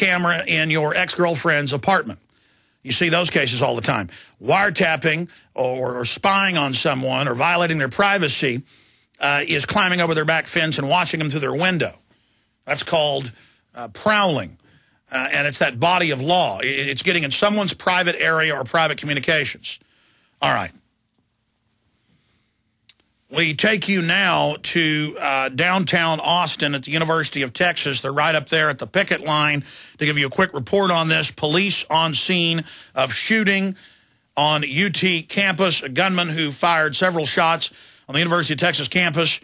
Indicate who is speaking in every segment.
Speaker 1: camera in your ex-girlfriend's apartment. You see those cases all the time. Wiretapping or spying on someone or violating their privacy is climbing over their back fence and watching them through their window. That's called prowling. And it's that body of law. It's getting in someone's private area or private communications. All right. We take you now to downtown Austin at the University of Texas. They're right up there at the picket line to give you a quick report on this. Police on scene of shooting on UT campus. A gunman who fired several shots on the University of Texas campus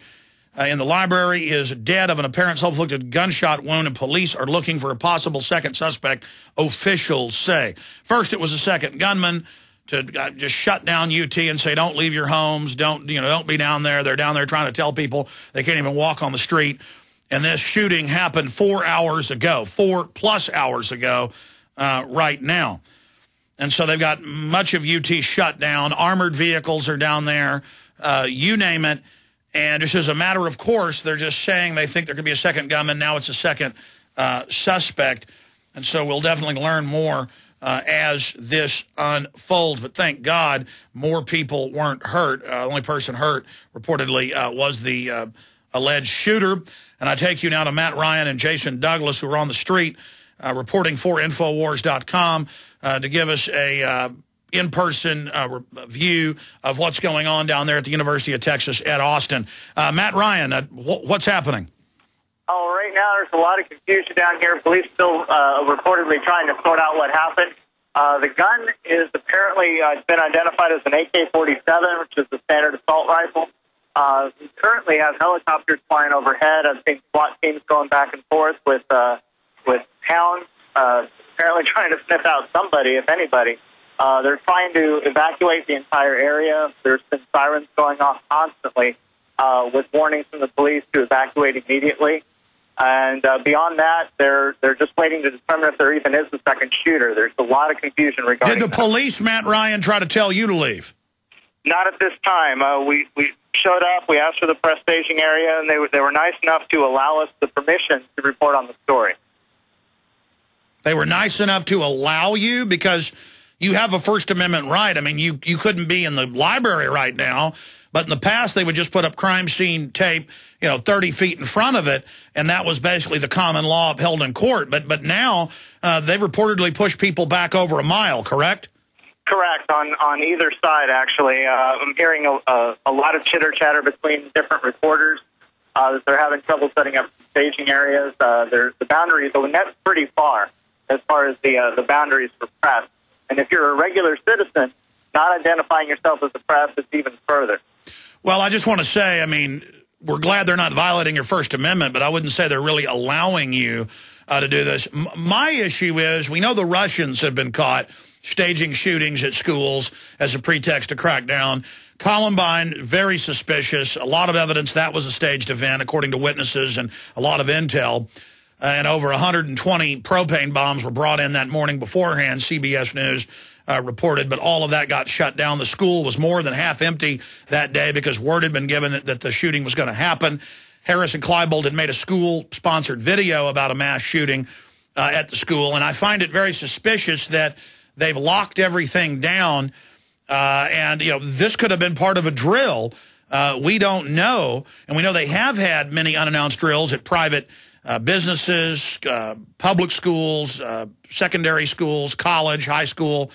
Speaker 1: in the library is dead of an apparent self-inflicted gunshot wound, and police are looking for a possible second suspect, officials say. First, it was a second gunman to just shut down UT and say, don't leave your homes, don't be down there. They're down there trying to tell people they can't even walk on the street. And this shooting happened 4 hours ago, 4+ hours ago, right now. And so they've got much of UT shut down. Armored vehicles are down there, you name it. And just as a matter of course, they're just saying they think there could be a second gunman. Now it's a second suspect. And so we'll definitely learn more as this unfolds. But thank God more people weren't hurt. The only person hurt, reportedly, was the alleged shooter. And I take you now to Matt Ryan and Jason Douglas, who are on the street reporting for Infowars.com to give us a in-person view of what's going on down there at the University of Texas at Austin. Matt Ryan, what's happening?
Speaker 2: Oh, right now there's a lot of confusion down here. Police still reportedly trying to sort out what happened. The gun is apparently been identified as an AK-47, which is the standard assault rifle. We currently have helicopters flying overhead. I've seen SWAT teams going back and forth with hounds, apparently trying to sniff out somebody, if anybody. They're trying to evacuate the entire area. There's been sirens going off constantly with warnings from the police to evacuate immediately. And beyond that, they're just waiting to determine if there even is a second shooter. There's a lot of confusion regarding
Speaker 1: Did the police, Matt Ryan, try to tell you to leave?
Speaker 2: Not at this time. We showed up. We asked for the press staging area, and they were nice enough to allow us the permission to report on the story.
Speaker 1: They were nice enough to allow you because you have a First Amendment right. I mean, you couldn't be in the library right now, but in the past they would just put up crime scene tape, 30 feet in front of it, and that was basically the common law upheld in court. But now they've reportedly pushed people back over a mile, correct?
Speaker 2: Correct, on either side, actually. I'm hearing a lot of chitter-chatter between different reporters that they're having trouble setting up staging areas. The boundaries, the net's pretty far as the boundaries for press. And if you're a regular citizen, not identifying yourself as a press, it's even further.
Speaker 1: Well, I just want to say, I mean, we're glad they're not violating your First Amendment, but I wouldn't say they're really allowing you to do this. My issue is we know the Russians have been caught staging shootings at schools as a pretext to crack down. Columbine, very suspicious. A lot of evidence that was a staged event, according to witnesses and a lot of intel. And over 120 propane bombs were brought in that morning beforehand, CBS News reported, but all of that got shut down. The school was more than half empty that day because word had been given that the shooting was going to happen. Harris and Kleinbold had made a school-sponsored video about a mass shooting at the school, and I find it very suspicious that they've locked everything down, and this could have been part of a drill. We don't know, and we know they have had many unannounced drills at private businesses, public schools, secondary schools, college, high school.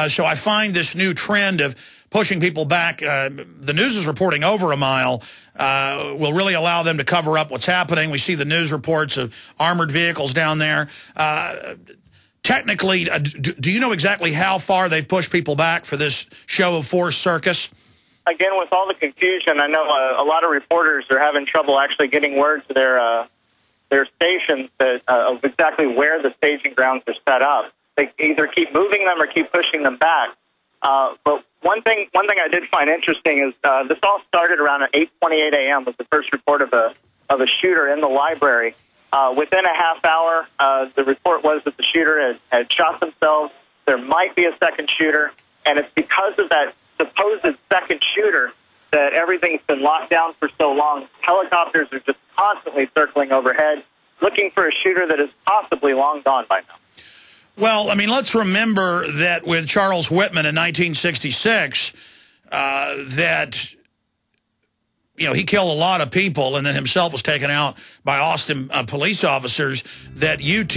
Speaker 1: So I find this new trend of pushing people back, the news is reporting over a mile, will really allow them to cover up what's happening. We see the news reports of armored vehicles down there. Technically, do you know exactly how far they've pushed people back for this show of force circus?
Speaker 2: Again, with all the confusion, I know a lot of reporters are having trouble actually getting word to their stations of exactly where the staging grounds are set up. They either keep moving them or keep pushing them back. But one thing I did find interesting is this all started around 8:28 a.m. was the first report of a shooter in the library. Within a half hour, the report was that the shooter had shot themselves. There might be a second shooter, and it's because of that supposed second shooter that everything's been locked down for so long. Helicopters are just constantly circling overhead. looking for a shooter that is possibly long gone by now.
Speaker 1: Well, I mean, let's remember that with Charles Whitman in 1966, that, you know, he killed a lot of people and then himself was taken out by Austin police officers, that UT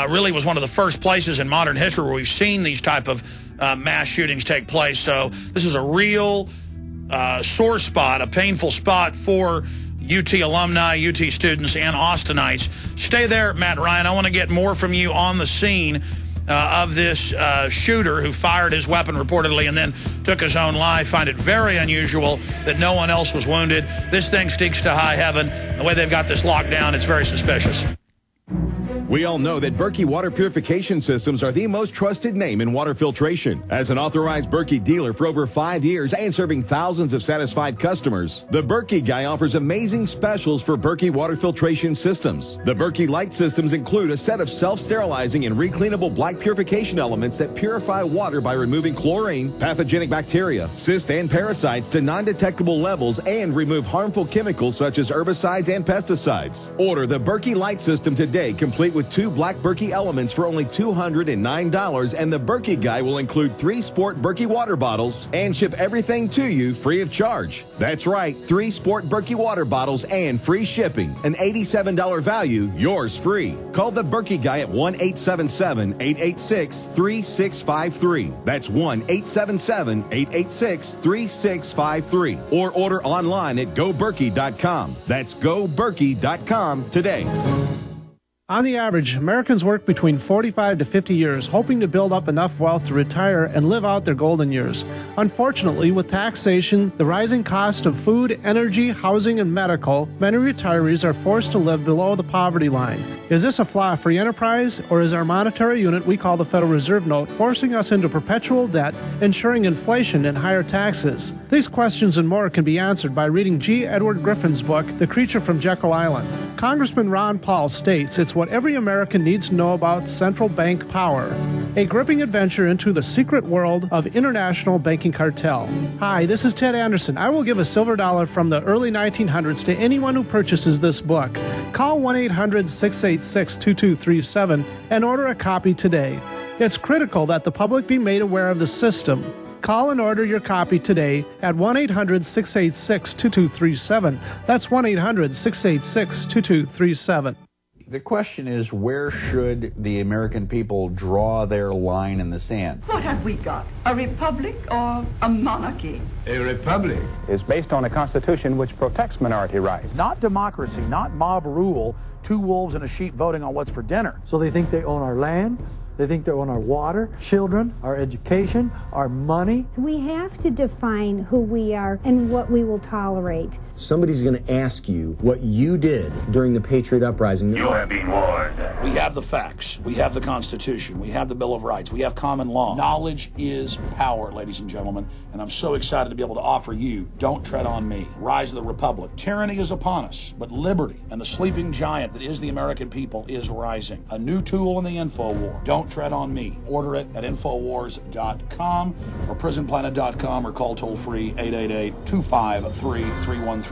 Speaker 1: really was one of the first places in modern history where we've seen these type of mass shootings take place. So this is a real sore spot, a painful spot for UT alumni, UT students, and Austinites. Stay there, Matt Ryan. I want to get more from you on the scene of this shooter who fired his weapon reportedly and then took his own life. Find it very unusual that no one else was wounded. This thing stinks to high heaven. The way they've got this locked down, it's very suspicious.
Speaker 3: We all know that Berkey water purification systems are the most trusted name in water filtration. As an authorized Berkey dealer for over 5 years and serving thousands of satisfied customers, the Berkey Guy offers amazing specials for Berkey water filtration systems. The Berkey Light systems include a set of self-sterilizing and recleanable black purification elements that purify water by removing chlorine, pathogenic bacteria, cysts, and parasites to non-detectable levels and remove harmful chemicals such as herbicides and pesticides. Order the Berkey Light system today, complete with 2 black Berkey elements for only $209, and the Berkey Guy will include 3 sport Berkey water bottles and ship everything to you free of charge. That's right, 3 sport Berkey water bottles and free shipping. An $87 value, yours free. Call the Berkey Guy at 1-877-886-3653. That's 1-877-886-3653. Or order online at goberkey.com. That's goberkey.com today.
Speaker 4: On the average, Americans work between 45 to 50 years, hoping to build up enough wealth to retire and live out their golden years. Unfortunately, with taxation, the rising cost of food, energy, housing, and medical, many retirees are forced to live below the poverty line. Is this a flaw of free enterprise, or is our monetary unit we call the Federal Reserve Note forcing us into perpetual debt, ensuring inflation and higher taxes? These questions and more can be answered by reading G. Edward Griffin's book, The Creature from Jekyll Island. Congressman Ron Paul states it's what every American needs to know about central bank power. A gripping adventure into the secret world of international banking cartel. Hi, this is Ted Anderson. I will give a silver dollar from the early 1900s to anyone who purchases this book. Call 1-800-686-2237 and order a copy today. It's critical that the public be made aware of the system. Call and order your copy today at 1-800-686-2237. That's 1-800-686-2237.
Speaker 5: The question is, where should the American people draw their line in the sand?
Speaker 6: What have we got? A republic or a monarchy?
Speaker 7: A republic is based on a constitution which protects minority rights.
Speaker 8: Not democracy, not mob rule, 2 wolves and a sheep voting on what's for dinner.
Speaker 9: So they think they own our land, they think they own our water, children, our education, our money.
Speaker 10: We have to define who we are and what we will tolerate.
Speaker 11: Somebody's going to ask you what you did during the Patriot Uprising.
Speaker 12: You have been warned.
Speaker 1: We have the facts. We have the Constitution. We have the Bill of Rights. We have common law. Knowledge is power, ladies and gentlemen, and I'm so excited to be able to offer you Don't Tread on Me, Rise of the Republic. Tyranny is upon us, but liberty and the sleeping giant that is the American people is rising. A new tool in the info war. Don't Tread on Me. Order it at Infowars.com or PrisonPlanet.com or call toll-free 888-253-3139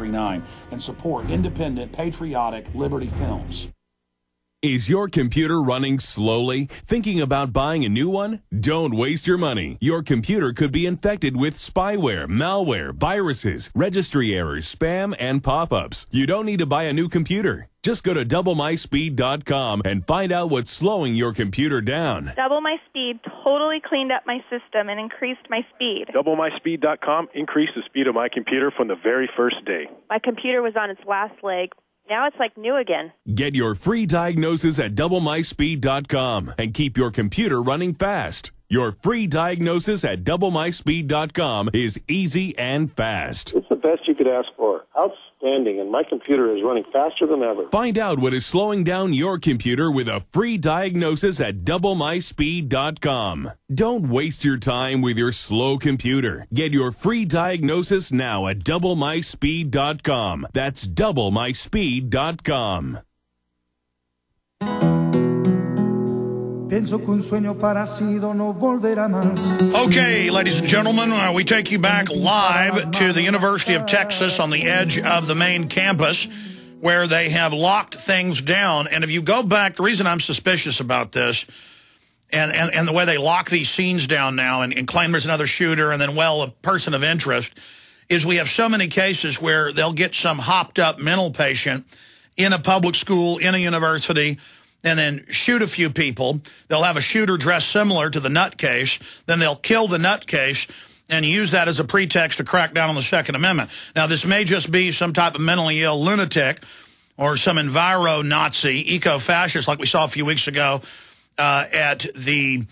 Speaker 1: and support independent, patriotic Liberty films.
Speaker 13: Is your computer running slowly? Thinking about buying a new one? Don't waste your money. Your computer could be infected with spyware, malware, viruses, registry errors, spam, and pop-ups. You don't need to buy a new computer. Just go to doublemyspeed.com and find out what's slowing your computer down.
Speaker 14: Double My Speed totally cleaned up my system and increased my speed.
Speaker 15: Doublemyspeed.com increased the speed of my computer from the very first day.
Speaker 14: My computer was on its last leg. Now it's like new again.
Speaker 13: Get your free diagnosis at doublemyspeed.com and keep your computer running fast. Your free diagnosis at doublemyspeed.com is easy and fast.
Speaker 15: It's the best you could ask for. Outstanding, and my computer is running faster than ever.
Speaker 13: Find out what is slowing down your computer with a free diagnosis at doublemyspeed.com. Don't waste your time with your slow computer. Get your free diagnosis now at doublemyspeed.com. That's doublemyspeed.com.
Speaker 1: Okay, ladies and gentlemen, we take you back live to the University of Texas on the edge of the main campus where they have locked things down. And if you go back, the reason I'm suspicious about this and the way they lock these scenes down now and claim there's another shooter and then, well, a person of interest, is we have so many cases where they'll get some hopped-up mental patient in a public school, in a university, and then shoot a few people. They'll have a shooter dressed similar to the nutcase. Then they'll kill the nutcase and use that as a pretext to crack down on the Second Amendment. Now, this may just be some type of mentally ill lunatic or some enviro-Nazi, eco-fascist like we saw a few weeks ago at the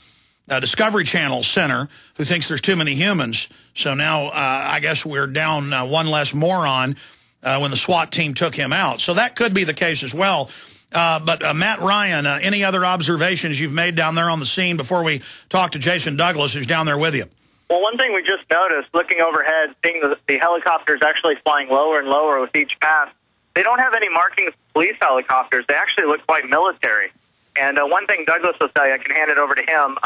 Speaker 1: Discovery Channel Center who thinks there's too many humans. So now I guess we're down one less moron when the SWAT team took him out. So that could be the case as well. But Matt Ryan, any other observations you've made down there on the scene before we talk to Jason Douglas, who's down there with you?
Speaker 2: Well, one thing we just noticed, looking overhead, seeing the helicopters actually flying lower and lower with each pass, they don't have any markings of police helicopters. They actually look quite military. And one thing Douglas will tell you, I can hand it over to him,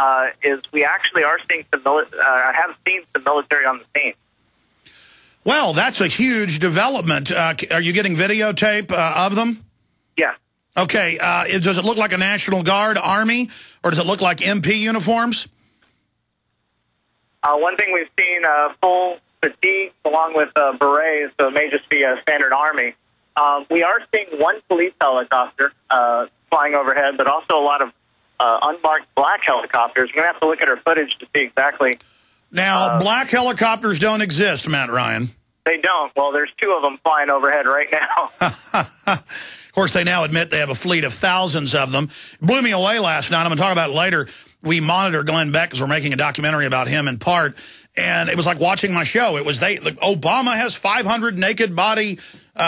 Speaker 2: is we actually are seeing have seen some military on the scene.
Speaker 1: Well, that's a huge development. Are you getting videotape of them?
Speaker 2: Yeah.
Speaker 1: Okay. Does it look like a National Guard, Army, or does it look like MP uniforms?
Speaker 2: One thing we've seen, full fatigue along with berets, so it may just be a standard Army. We are seeing one police helicopter flying overhead, but also a lot of unmarked black helicopters. We're going to have to look at our footage to see exactly.
Speaker 1: Now, black helicopters don't exist, Matt Ryan.
Speaker 2: They don't. Well, there's two of them flying overhead right now.
Speaker 1: Of course, they now admit they have a fleet of thousands of them. It blew me away last night. I'm going to talk about it later. We monitor Glenn Beck because we're making a documentary about him in part. And it was like watching my show. It was Obama has 500 naked body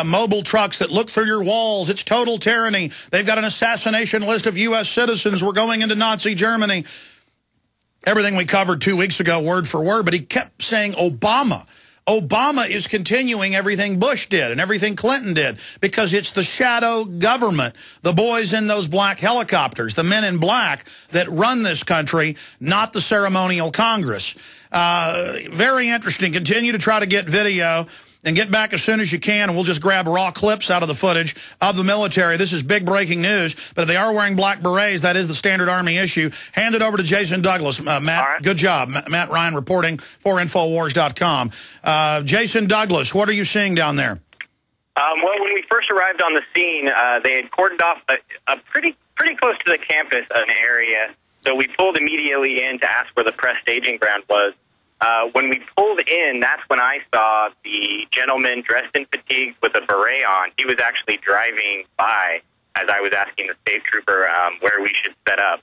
Speaker 1: mobile trucks that look through your walls. It's total tyranny. They've got an assassination list of U.S. citizens. We're going into Nazi Germany. Everything we covered 2 weeks ago, word for word. But he kept saying Obama. Obama is continuing everything Bush did and everything Clinton did because it's the shadow government, the boys in those black helicopters, the men in black that run this country, not the ceremonial Congress. Very interesting. Continue to try to get video and get back as soon as you can, and we'll just grab raw clips out of the footage of the military. This is big breaking news, but if they are wearing black berets, that is the standard Army issue. Hand it over to Jason Douglas. Matt, right. Good job. Matt Ryan reporting for Infowars.com. Jason Douglas, what are you seeing down there?
Speaker 12: Well, when we first arrived on the scene, they had cordoned off a pretty close to the campus an area, so we pulled immediately in to ask where the press staging ground was. When we pulled in, that's when I saw the gentleman dressed in fatigues with a beret on. He was actually driving by as I was asking the state trooper where we should set up.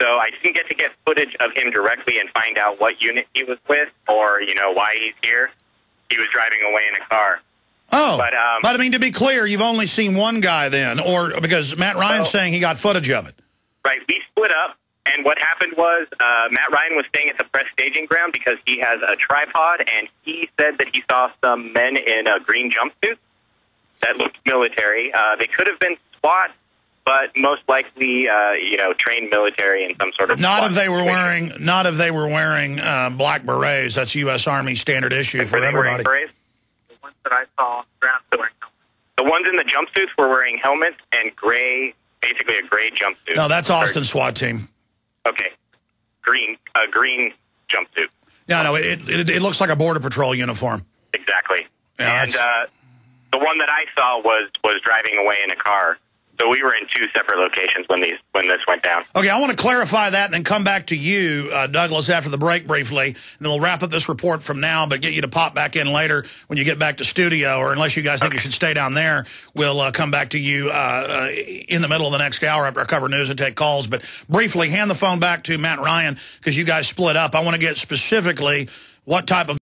Speaker 12: So I didn't get footage of him directly and find out what unit he was with or, why he's here. He was driving away in a car.
Speaker 1: Oh, but I mean, to be clear, you've only seen one guy then, or because Matt Ryan's saying he got footage of it.
Speaker 12: Right. We split up. And what happened was Matt Ryan was staying at the press staging ground because he has a tripod, and he said that he saw some men in green jumpsuits that looked military. They could have been SWAT, but most likely, trained military in some sort of. Not if they were
Speaker 1: wearing black berets. That's U.S. Army standard issue for everybody.
Speaker 2: The ones that I saw on the ground were wearing helmets.
Speaker 12: The ones in the jumpsuits were wearing helmets and gray, basically a gray jumpsuit.
Speaker 1: No, that's Austin SWAT team.
Speaker 12: Okay, green jumpsuit.
Speaker 1: No, it looks like a Border Patrol uniform.
Speaker 12: Exactly.
Speaker 1: Yeah,
Speaker 12: and the one that I saw was driving away in a car. So we were in two separate locations when this went down.
Speaker 1: Okay, I want to clarify that and then come back to you, Douglas, after the break briefly. And then we'll wrap up this report from now, but get you to pop back in later when you get back to studio, or unless you guys think you should stay down there, we'll come back to you in the middle of the next hour after I cover news and take calls. But briefly, hand the phone back to Matt Ryan because you guys split up. I want to get specifically what type of